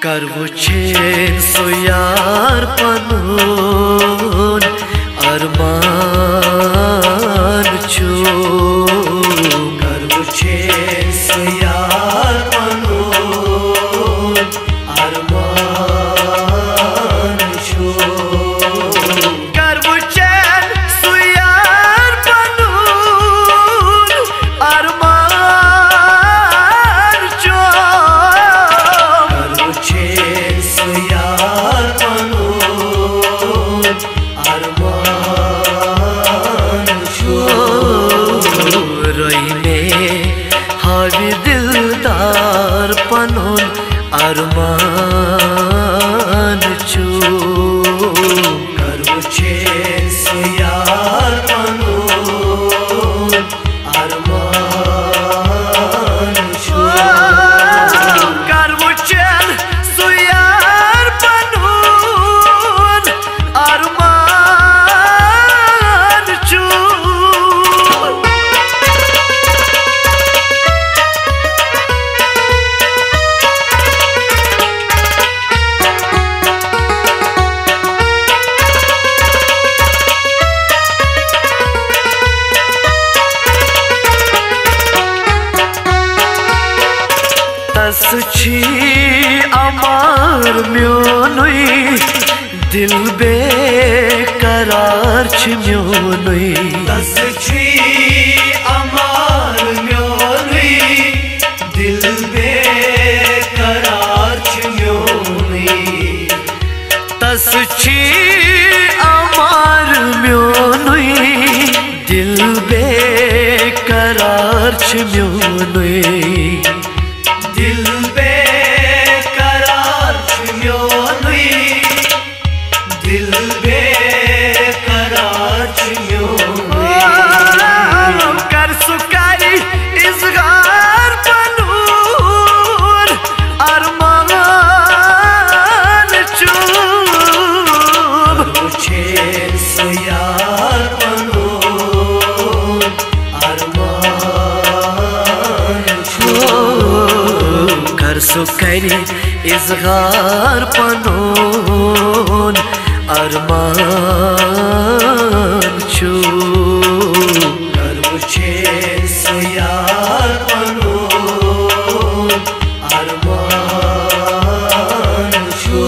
कर वुछेन सो यार पनुन अरमान छु कर वुछेन सो यार पनुन अरमान छु कर वुछेन सो यार पनुन अरमान छु हावी दिलदार पनुन अरमान छु कर वुछेन सो यार पनुन अरमान छु कर वुछेन सो यार पनुन अरमान छु छी अमार म्योनुई दिल बेकरार छ म्योनुई तस छी अमार म्योनुई दिल बेकरार छ म्योनुई तस छी अमार म्योनुई दिल बेकरार छ म्योनुई दिल बेकरार छ म्योनुई दिल बेकरार छ म्योनुई कर सुकारी इज़हार पनुन अरमान छु कर वुछेन सो यार पनुन अरमान छु कर सुकारी इज़हार पनुन अरमान छु कर वुछेन सो यार पनुन अरमान छु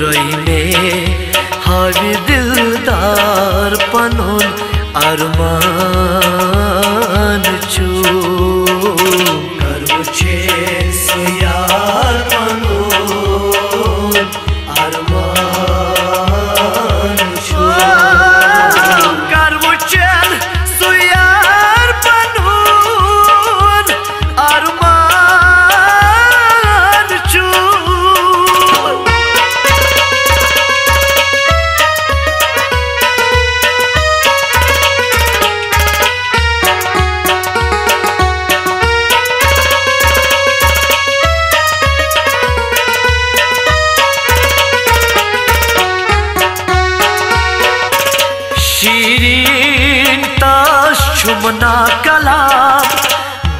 रोइने हावी दिलदार पनुन अरमान छु कर वुछेन सो यार पनुन अरमान छु कर वुछेन सो यार पनुन अरमान छु शीरीन ताश छुमना कलाम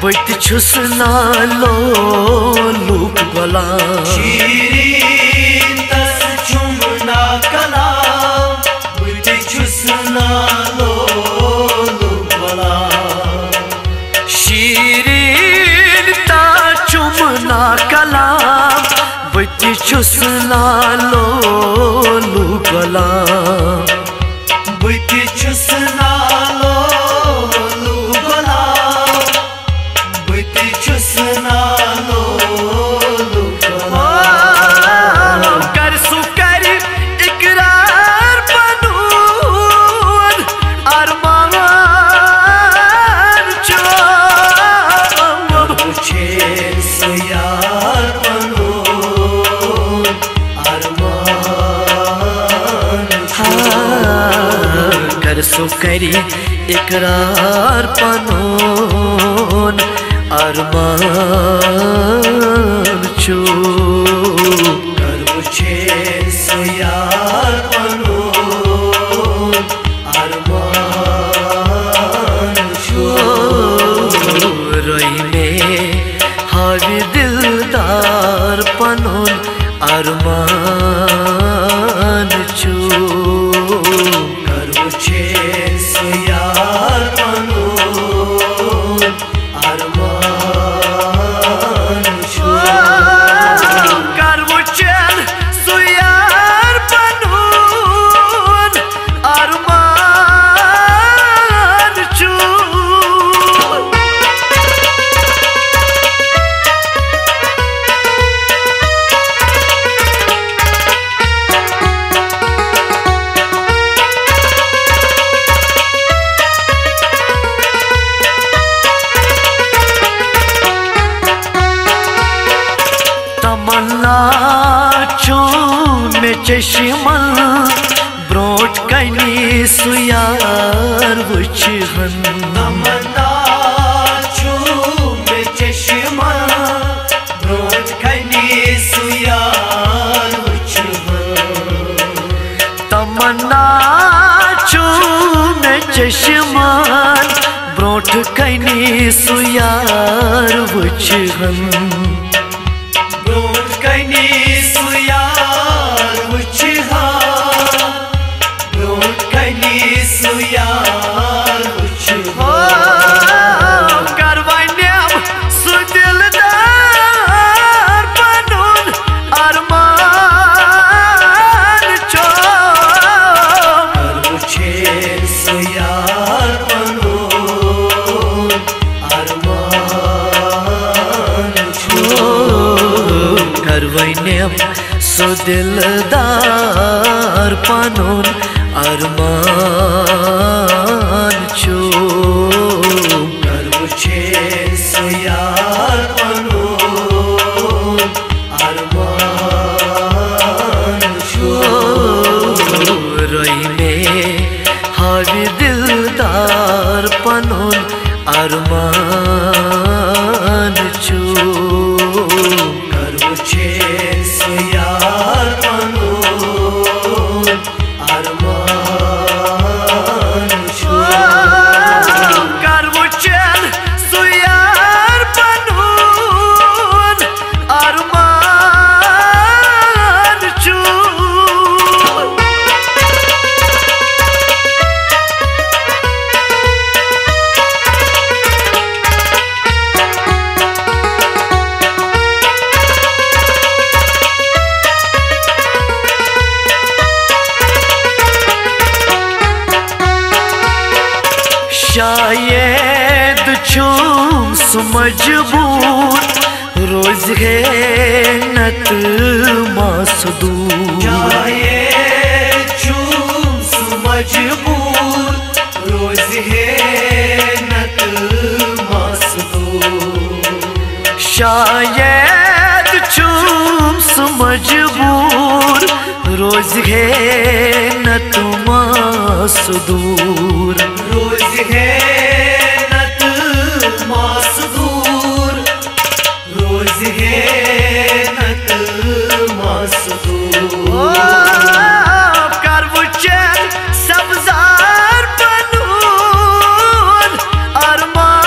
बैठ छुसना लो लूप गलाम शीरीन ताश छुमना कलाम बैठ छुसना लो लूप गलाम शीरीन ताश छुमना कलाम बैठ छुसना लो लूप गलाम बैठ छुसना लो लूप गलाम बैठ छुसना लो लूप गलाम कर सुकारी इकरार पनुन अरमान छु कर वुछेन सो यार पनुन अरमान छु कर सुकारी इकरार पनुन अरमान छु कर वुछेन सो यार पनुन अरमान छु रोइने हावी दिलदार पनुन अरमान छु करवु छे सो यार पनुन अरमान छु करवु छे सो यार पनुन अरमान छु तमन्ना छु में चश्मा ब्रोट कनी सुयार वुचहन तमन्ना छु में चश्मा ब्रोट कनी सुयार वुचहन तमन्ना छु में चश्मा ब्रोट कनी सुयार वुचहन ब्रोट कनी सुयार वुचहन ब्रोट कनी सुयार वुचहन करवन्यम सु दिलदार पनुन अरमान छो करवु छे सो यार पनुन अरमान छो करवन्यम सो दिलदार पनुन अरमान छु करवु छे सो यार पनुन अरमान छु रोई में हावी दिलदार पनुन अरमान छु करवु छे सो यार पनुन अरमान छु करवु छे सो यार पनुन अरमान छु शायद छूम सु मजबूर रोज है नत मासदूर शायद छूम सु मजबूर रोज है नत मासदूर शायद छूम सु मजबूर रोज है नत मासदूर रोज है नत मासदूर रोज है नत मासदूर करवु छे सब्जार पनुन अरमान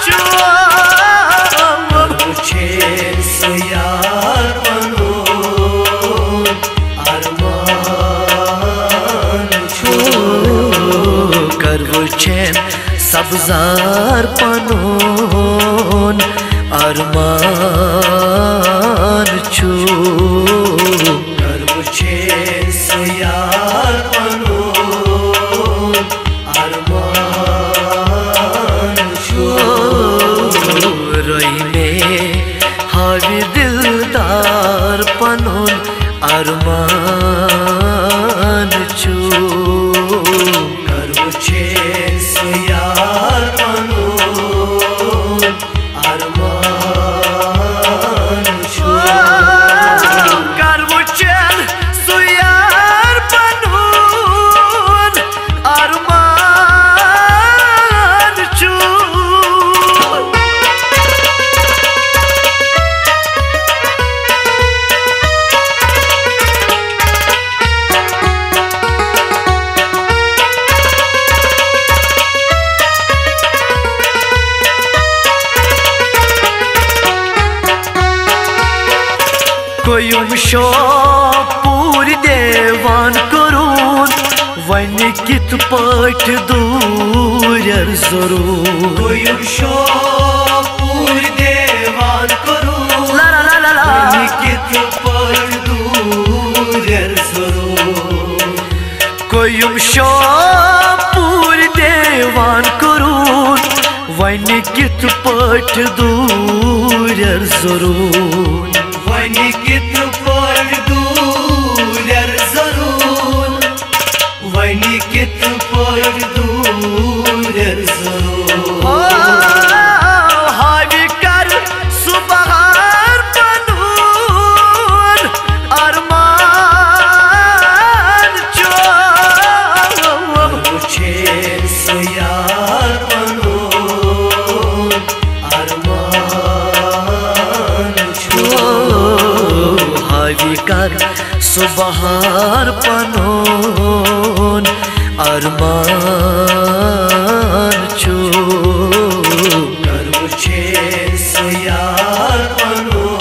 छु करवु छे सो यार पनुन अरमान छु करवु छे सब्जार पनुन अरमान छु करवु छे सो यार पनुन अरमान छु रोई में हावी दिलदार पनुन अरमान छु करवु छे सो यार पनुन अरमान छु करवु छे सो यार पनुन अरमान छु कोयुम शो पूरी देवान करून वन कित पाठ दूर जरूर कोयुम शो पूरी देवान करून ला ला ला ला वन कित पाठ दूर जरूर कोयुम शो पूरी देवान करून वन कित पाठ दूर जरूर वन कित पाठ दूर जरूर वन कित पाठ दूर जरूर हावी कर सुबहार बनून अरमान चो मुझे सुयार बनून अरमान छो हावी कर सुबहार बनून अरमान चो मुझे सुयार बनून